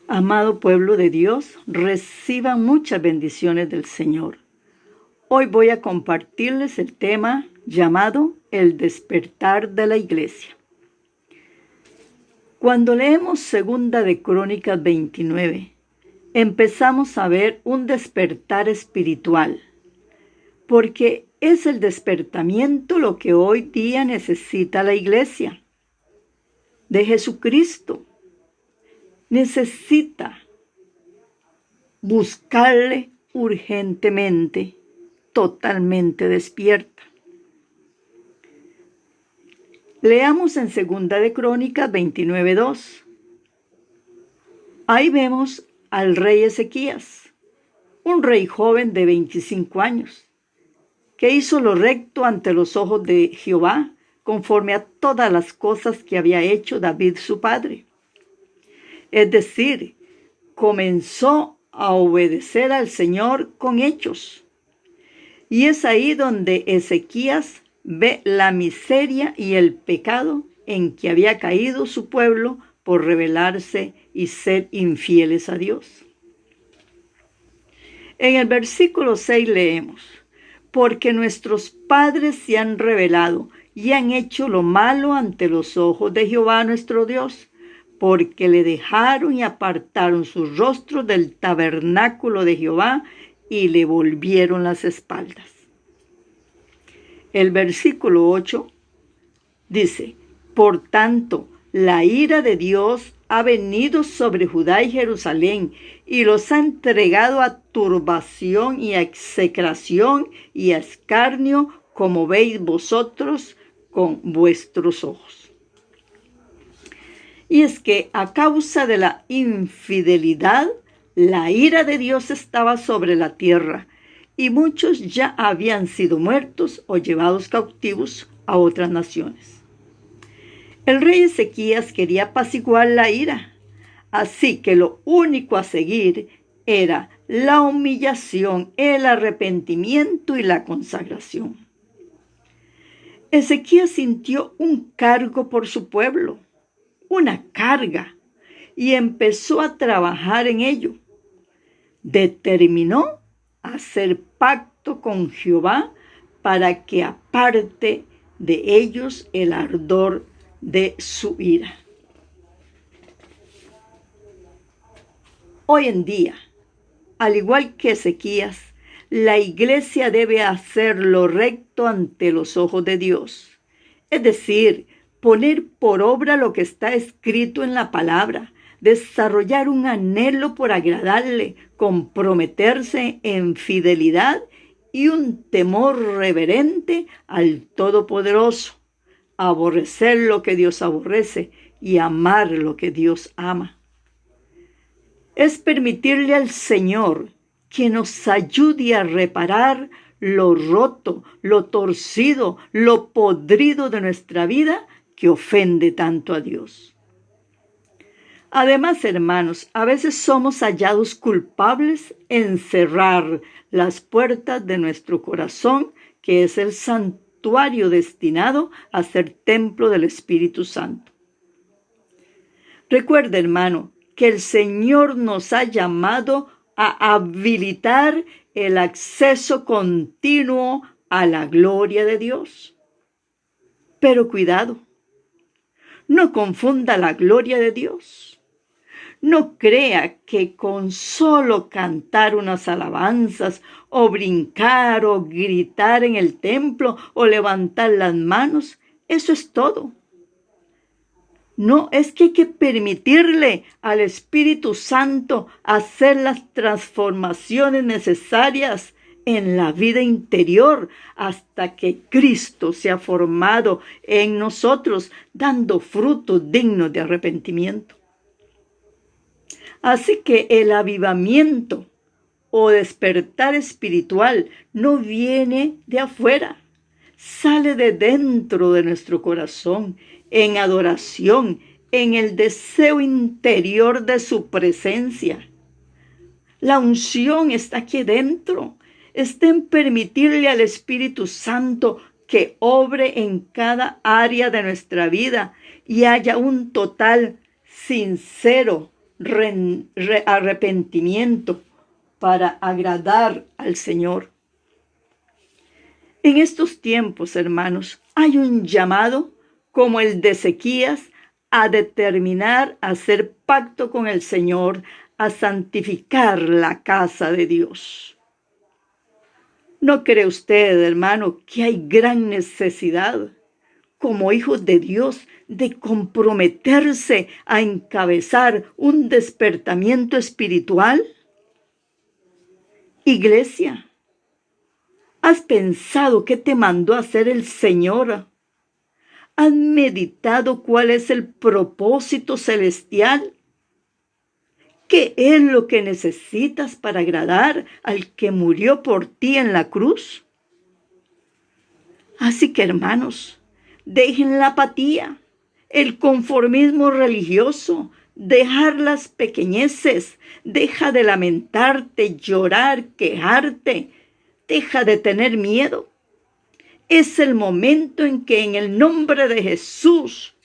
Amado pueblo de Dios, reciban muchas bendiciones del Señor. Hoy voy a compartirles el tema llamado El despertar de la iglesia. Cuando leemos 2 de Crónicas 29, empezamos a ver un despertar espiritual, porque es el despertamiento lo que hoy día necesita la iglesia de Jesucristo. Necesita buscarle urgentemente, totalmente despierta. Leamos en 2 de Crónicas 29:2. Ahí vemos al rey Ezequías, un rey joven de 25 años, que hizo lo recto ante los ojos de Jehová, conforme a todas las cosas que había hecho David su padre. Es decir, comenzó a obedecer al Señor con hechos. Y es ahí donde Ezequías ve la miseria y el pecado en que había caído su pueblo por rebelarse y ser infieles a Dios. En el versículo 6 leemos: porque nuestros padres se han rebelado y han hecho lo malo ante los ojos de Jehová nuestro Dios, porque le dejaron y apartaron sus rostros del tabernáculo de Jehová y le volvieron las espaldas. El versículo 8 dice: por tanto, la ira de Dios ha venido sobre Judá y Jerusalén, y los ha entregado a turbación y a execración y a escarnio, como veis vosotros con vuestros ojos. Y es que a causa de la infidelidad, la ira de Dios estaba sobre la tierra, y muchos ya habían sido muertos o llevados cautivos a otras naciones. El rey Ezequías quería apaciguar la ira, así que lo único a seguir era la humillación, el arrepentimiento y la consagración. Ezequías sintió un cargo por su pueblo, una carga, y empezó a trabajar en ello. Determinó hacer pacto con Jehová para que aparte de ellos el ardor de su ira. Hoy en día, al igual que Ezequías, la iglesia debe hacer lo recto ante los ojos de Dios, es decir, poner por obra lo que está escrito en la palabra, desarrollar un anhelo por agradarle, comprometerse en fidelidad y un temor reverente al Todopoderoso, aborrecer lo que Dios aborrece y amar lo que Dios ama. Es permitirle al Señor que nos ayude a reparar lo roto, lo torcido, lo podrido de nuestra vida que ofende tanto a Dios. Además, hermanos, a veces somos hallados culpables en cerrar las puertas de nuestro corazón, que es el santuario destinado a ser templo del Espíritu Santo. Recuerda, hermano, que el Señor nos ha llamado a habilitar el acceso continuo a la gloria de Dios. Pero cuidado, no confunda la gloria de Dios. No crea que con solo cantar unas alabanzas o brincar o gritar en el templo o levantar las manos, eso es todo. No, es que hay que permitirle al Espíritu Santo hacer las transformaciones necesarias en la vida interior hasta que Cristo sea formado en nosotros, dando frutos dignos de arrepentimiento. Así que el avivamiento o despertar espiritual no viene de afuera, sale de dentro de nuestro corazón, en adoración, en el deseo interior de su presencia. La unción está aquí dentro, está en permitirle al Espíritu Santo que obre en cada área de nuestra vida y haya un total, sincero, arrepentimiento para agradar al Señor. En estos tiempos, hermanos, hay un llamado como el de Ezequías a determinar a hacer pacto con el Señor, a santificar la casa de Dios. ¿No cree usted, hermano, que hay gran necesidad como hijos de Dios de comprometerse a encabezar un despertamiento espiritual? Iglesia, ¿has pensado qué te mandó a hacer el Señor? ¿Has meditado cuál es el propósito celestial? ¿Qué es lo que necesitas para agradar al que murió por ti en la cruz? Así que, hermanos, dejen la apatía, el conformismo religioso, dejar las pequeñeces, deja de lamentarte, llorar, quejarte, deja de tener miedo. Es el momento en que en el nombre de Jesús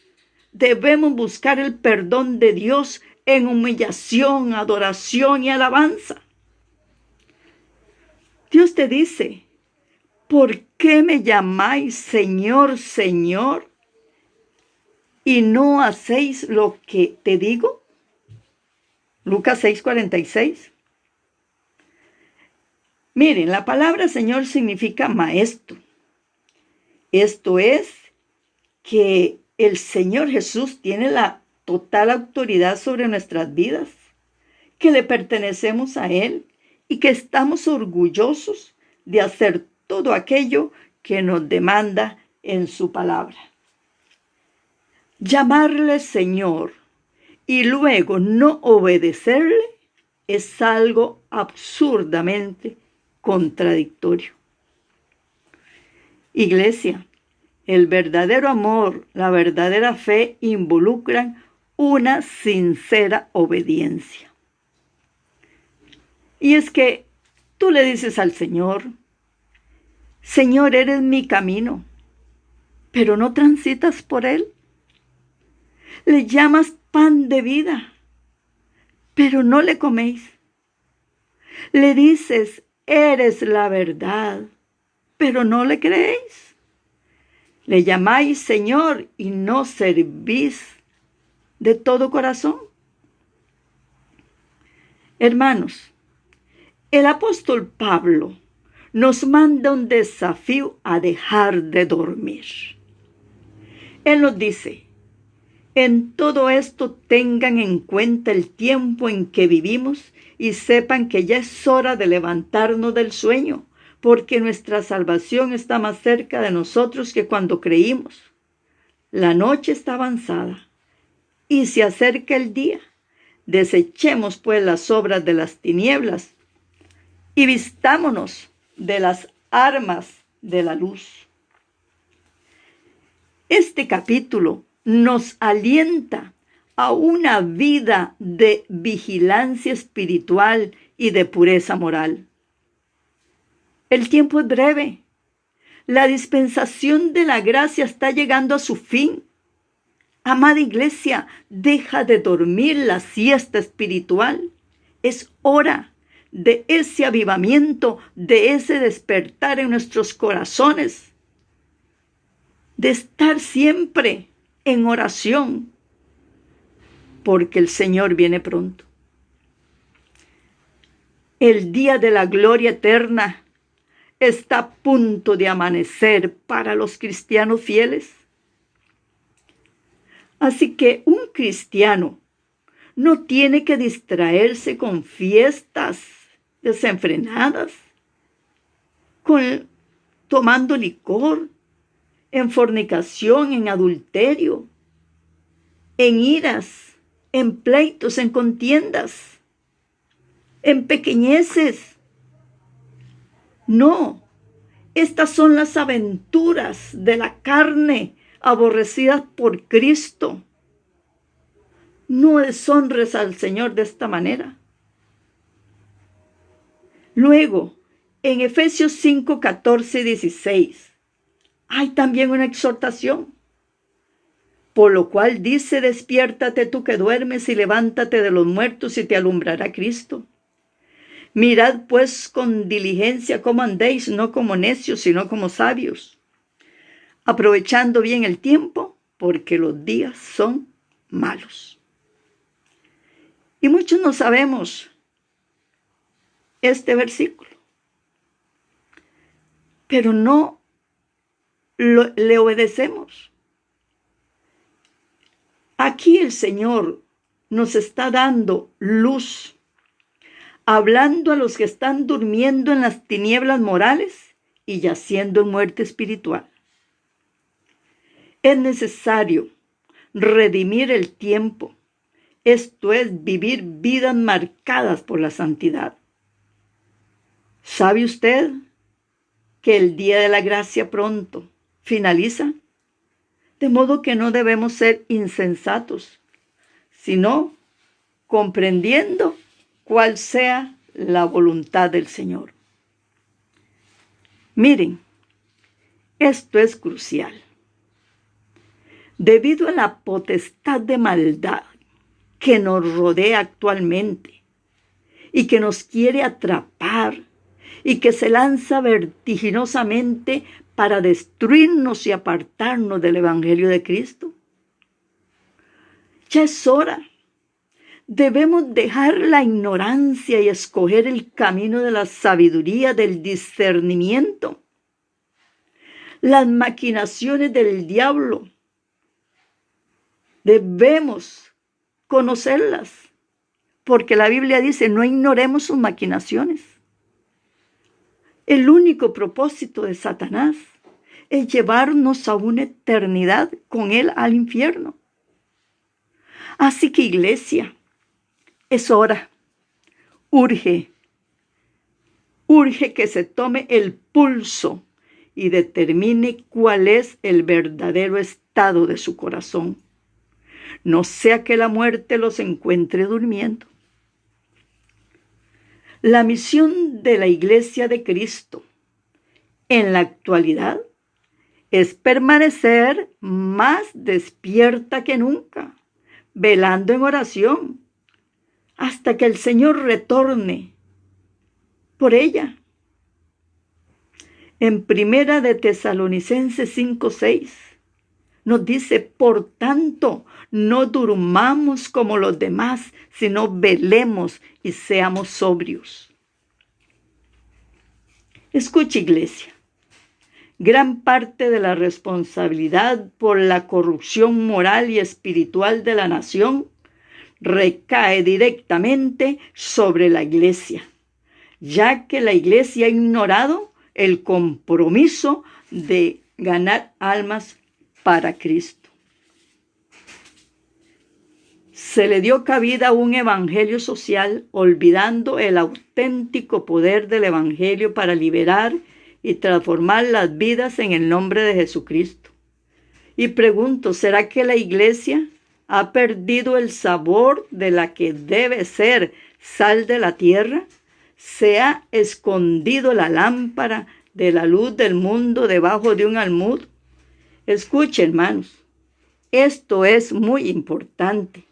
debemos buscar el perdón de Dios en humillación, adoración y alabanza. Dios te dice, ¿por qué me llamáis Señor, Señor, y no hacéis lo que te digo? Lucas 6:46. Miren, la palabra Señor significa maestro. Esto es que el Señor Jesús tiene la total autoridad sobre nuestras vidas, que le pertenecemos a Él y que estamos orgullosos de hacer todo aquello que nos demanda en su palabra. Llamarle Señor y luego no obedecerle es algo absurdamente contradictorio. Iglesia, el verdadero amor, la verdadera fe involucran una sincera obediencia. Y es que tú le dices al Señor, Señor, eres mi camino, pero no transitas por él. Le llamas pan de vida, pero no le coméis. Le dices, eres la verdad, pero no le creéis. Le llamáis Señor y no servís de todo corazón. Hermanos, el apóstol Pablo nos manda un desafío a dejar de dormir. Él nos dice, en todo esto tengan en cuenta el tiempo en que vivimos y sepan que ya es hora de levantarnos del sueño, porque nuestra salvación está más cerca de nosotros que cuando creímos. La noche está avanzada y se acerca el día. Desechemos pues las obras de las tinieblas y vistámonos de las armas de la luz. Este capítulo nos alienta a una vida de vigilancia espiritual y de pureza moral. El tiempo es breve. La dispensación de la gracia está llegando a su fin. Amada iglesia, deja de dormir la siesta espiritual. Es hora de ese avivamiento, de ese despertar en nuestros corazones, de estar siempre en oración, porque el Señor viene pronto. El día de la gloria eterna está a punto de amanecer para los cristianos fieles. Así que un cristiano no tiene que distraerse con fiestas desenfrenadas, tomando licor, en fornicación, en adulterio, en iras, en pleitos, en contiendas, en pequeñeces. No, estas son las aventuras de la carne aborrecidas por Cristo. No deshonres al Señor de esta manera. Luego, en Efesios 5, 14 y 16, hay también una exhortación. Por lo cual dice, despiértate tú que duermes y levántate de los muertos y te alumbrará Cristo. Mirad pues con diligencia cómo andéis, no como necios, sino como sabios, aprovechando bien el tiempo, porque los días son malos. Y muchos no sabemos este versículo, pero no le obedecemos. Aquí el Señor nos está dando luz, hablando a los que están durmiendo en las tinieblas morales y yaciendo en muerte espiritual. Es necesario redimir el tiempo, esto es, vivir vidas marcadas por la santidad. ¿Sabe usted que el día de la gracia pronto finaliza? De modo que no debemos ser insensatos, sino comprendiendo cuál sea la voluntad del Señor. Miren, esto es crucial. Debido a la potestad de maldad que nos rodea actualmente y que nos quiere atrapar y que se lanza vertiginosamente para destruirnos y apartarnos del Evangelio de Cristo, ya es hora. Debemos dejar la ignorancia y escoger el camino de la sabiduría, del discernimiento. Las maquinaciones del diablo debemos conocerlas, porque la Biblia dice, no ignoremos sus maquinaciones. El único propósito de Satanás es llevarnos a una eternidad con él al infierno. Así que, iglesia, es hora, urge que se tome el pulso y determine cuál es el verdadero estado de su corazón. No sea que la muerte los encuentre durmiendo. La misión de la Iglesia de Cristo en la actualidad es permanecer más despierta que nunca, velando en oración, hasta que el Señor retorne por ella. En Primera de Tesalonicenses 5:6 nos dice, por tanto, no durmamos como los demás, sino velemos y seamos sobrios. Escucha, iglesia, gran parte de la responsabilidad por la corrupción moral y espiritual de la nación recae directamente sobre la iglesia, ya que la iglesia ha ignorado el compromiso de ganar almas para Cristo. Se le dio cabida a un evangelio social, olvidando el auténtico poder del evangelio para liberar y transformar las vidas en el nombre de Jesucristo. Y pregunto, ¿será que la iglesia ha perdido el sabor de la que debe ser sal de la tierra? ¿Se ha escondido la lámpara de la luz del mundo debajo de un almud? Escuchen, hermanos, esto es muy importante.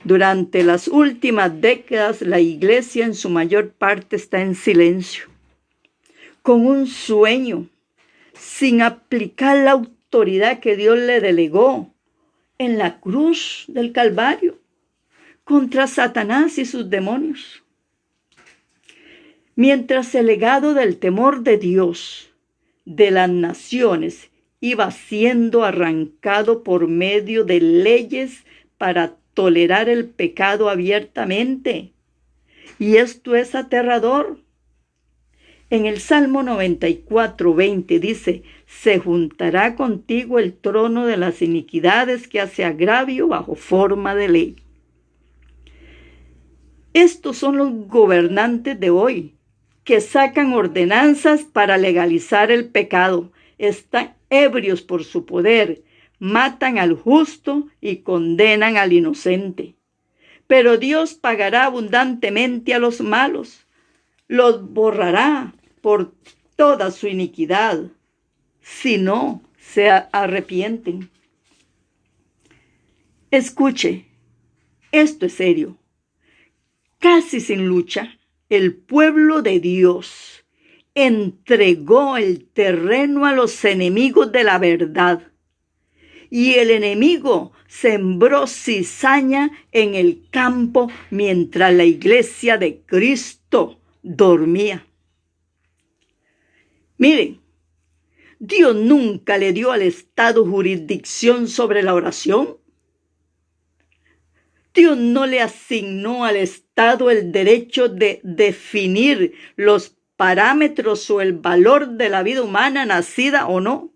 Durante las últimas décadas, la iglesia en su mayor parte está en silencio, con un sueño, sin aplicar la autoridad que Dios le delegó en la cruz del Calvario contra Satanás y sus demonios. Mientras el legado del temor de Dios de las naciones iba siendo arrancado por medio de leyes para tolerar el pecado abiertamente. Y esto es aterrador. En el Salmo 94:20 dice, se juntará contigo el trono de las iniquidades que hace agravio bajo forma de ley. Estos son los gobernantes de hoy, que sacan ordenanzas para legalizar el pecado. Están ebrios por su poder, matan al justo y condenan al inocente. Pero Dios pagará abundantemente a los malos, los borrará por toda su iniquidad, si no se arrepienten. Escuche, esto es serio. Casi sin lucha, el pueblo de Dios entregó el terreno a los enemigos de la verdad. Y el enemigo sembró cizaña en el campo mientras la iglesia de Cristo dormía. Miren, Dios nunca le dio al Estado jurisdicción sobre la oración. Dios no le asignó al Estado el derecho de definir los parámetros o el valor de la vida humana, nacida o no.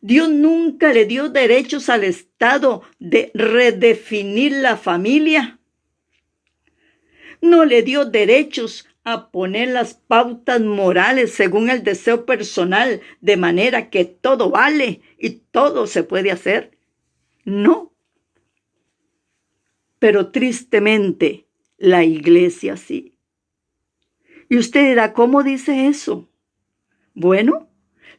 Dios nunca le dio derechos al Estado de redefinir la familia. No le dio derechos a poner las pautas morales según el deseo personal, de manera que todo vale y todo se puede hacer. No. Pero tristemente, la iglesia sí. Y usted dirá, ¿cómo dice eso? Bueno,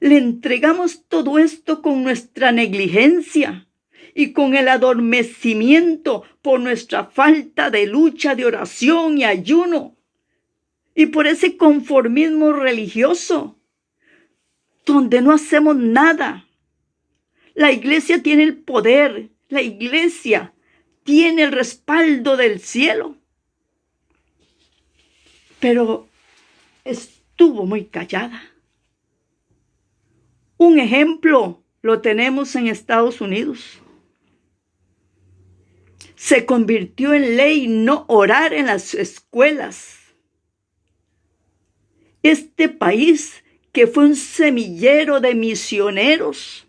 le entregamos todo esto con nuestra negligencia y con el adormecimiento por nuestra falta de lucha, de oración y ayuno, y por ese conformismo religioso, donde no hacemos nada. La iglesia tiene el poder, la iglesia tiene el respaldo del cielo, pero estuvo muy callada. Un ejemplo lo tenemos en Estados Unidos. Se convirtió en ley no orar en las escuelas. Este país, que fue un semillero de misioneros,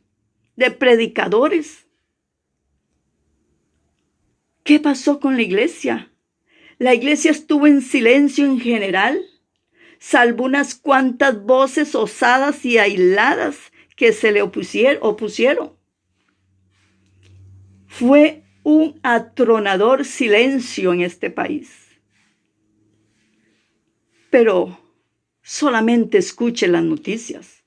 de predicadores. ¿Qué pasó con la iglesia? La iglesia estuvo en silencio en general, salvo unas cuantas voces osadas y aisladas que se le opusieron. Fue un atronador silencio en este país. Pero solamente escuche las noticias.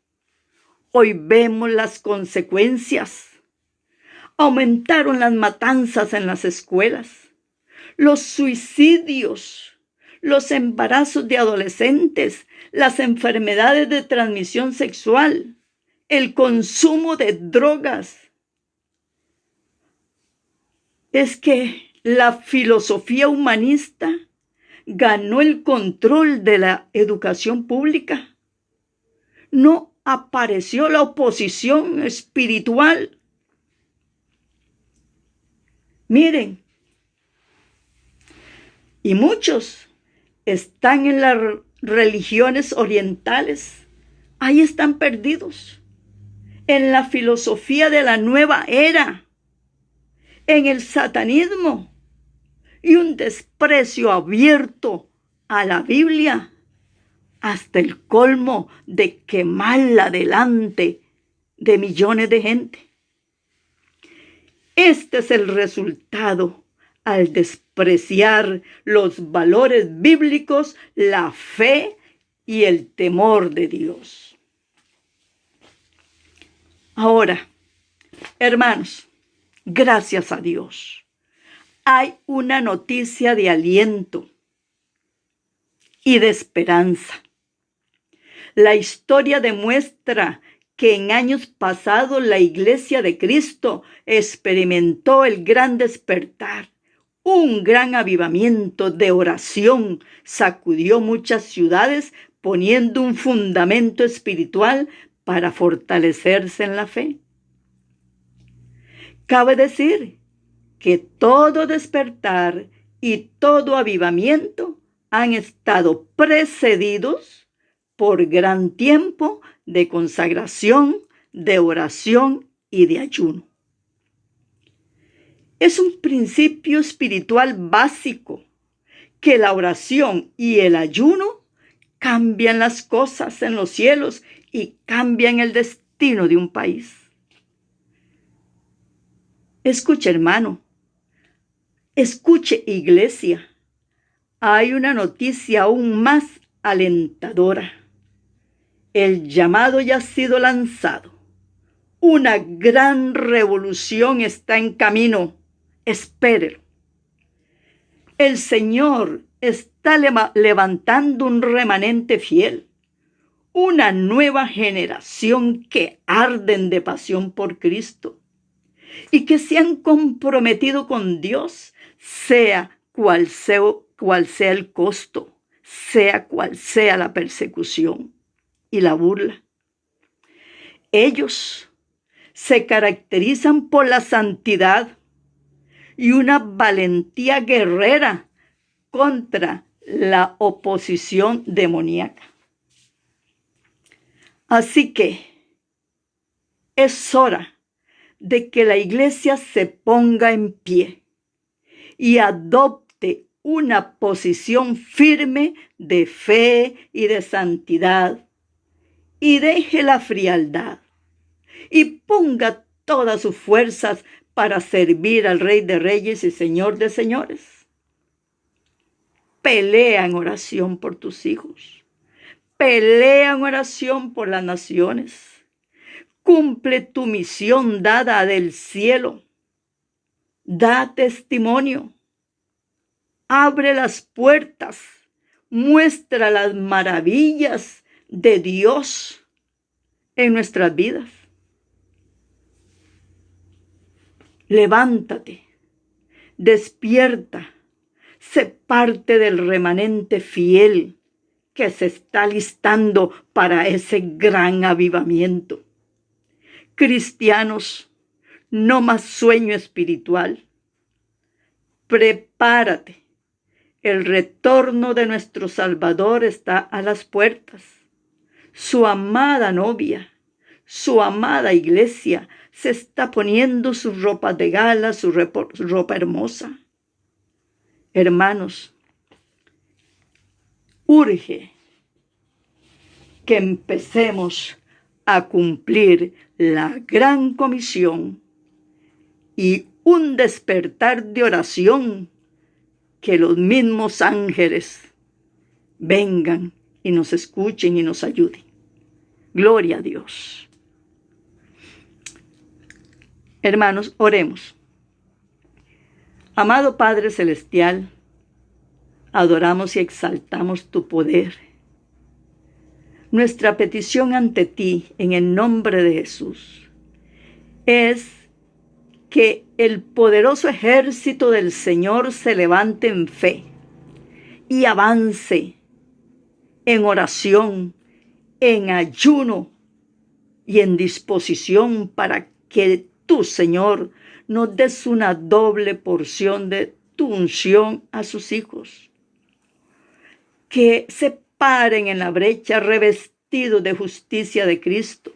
Hoy vemos las consecuencias. Aumentaron las matanzas en las escuelas, los suicidios, los embarazos de adolescentes, las enfermedades de transmisión sexual, el consumo de drogas. Es que la filosofía humanista ganó el control de la educación pública. No apareció la oposición espiritual. Miren, y muchos están en las religiones orientales. Ahí están perdidos. En la filosofía de la nueva era. En el satanismo. Y un desprecio abierto a la Biblia. Hasta el colmo de quemarla delante de millones de gente. Este es el resultado al despreciar los valores bíblicos, la fe y el temor de Dios. Ahora, hermanos, gracias a Dios, hay una noticia de aliento y de esperanza. La historia demuestra que en años pasados la Iglesia de Cristo experimentó el gran despertar. Un gran avivamiento de oración sacudió muchas ciudades, poniendo un fundamento espiritual para fortalecerse en la fe. Cabe decir que todo despertar y todo avivamiento han estado precedidos por gran tiempo de consagración, de oración y de ayuno. Es un principio espiritual básico que la oración y el ayuno cambian las cosas en los cielos y cambian el destino de un país. Escuche, hermano. Escuche, iglesia. Hay una noticia aún más alentadora. El llamado ya ha sido lanzado. Una gran revolución está en camino espérelo. El Señor está levantando un remanente fiel, una nueva generación que arden de pasión por Cristo y que se han comprometido con Dios, sea cual sea el costo, sea cual sea la persecución y la burla. Ellos se caracterizan por la santidad y una valentía guerrera contra la oposición demoníaca. Así que es hora de que la iglesia se ponga en pie y adopte una posición firme de fe y de santidad, y deje la frialdad y ponga todas sus fuerzas para servir al Rey de Reyes y Señor de Señores. Pelea en oración por tus hijos. Pelea en oración por las naciones. Cumple tu misión dada del cielo. Da testimonio. Abre las puertas. Muestra las maravillas de Dios en nuestras vidas. Levántate, despierta, sé parte del remanente fiel que se está listando para ese gran avivamiento. Cristianos, no más sueño espiritual. Prepárate, el retorno de nuestro Salvador está a las puertas. Su amada novia, su amada iglesia, se está poniendo sus ropas de gala, su ropa hermosa. Hermanos, urge que empecemos a cumplir la gran comisión y un despertar de oración, que los mismos ángeles vengan y nos escuchen y nos ayuden. Gloria a Dios. Hermanos, oremos. Amado Padre Celestial, adoramos y exaltamos tu poder. Nuestra petición ante ti, en el nombre de Jesús, es que el poderoso ejército del Señor se levante en fe y avance en oración, en ayuno y en disposición para que tú, Señor, nos des una doble porción de tu unción a sus hijos. Que se paren en la brecha revestidos de justicia de Cristo,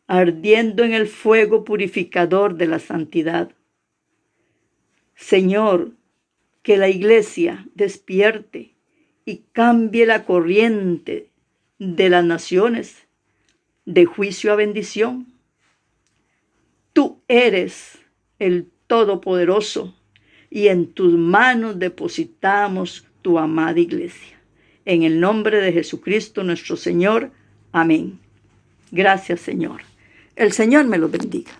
ardiendo en el fuego purificador de la santidad. Señor, que la iglesia despierte y cambie la corriente de las naciones de juicio a bendición. Tú eres el Todopoderoso y en tus manos depositamos tu amada iglesia. En el nombre de Jesucristo nuestro Señor. Amén. Gracias, Señor. El Señor me los bendiga.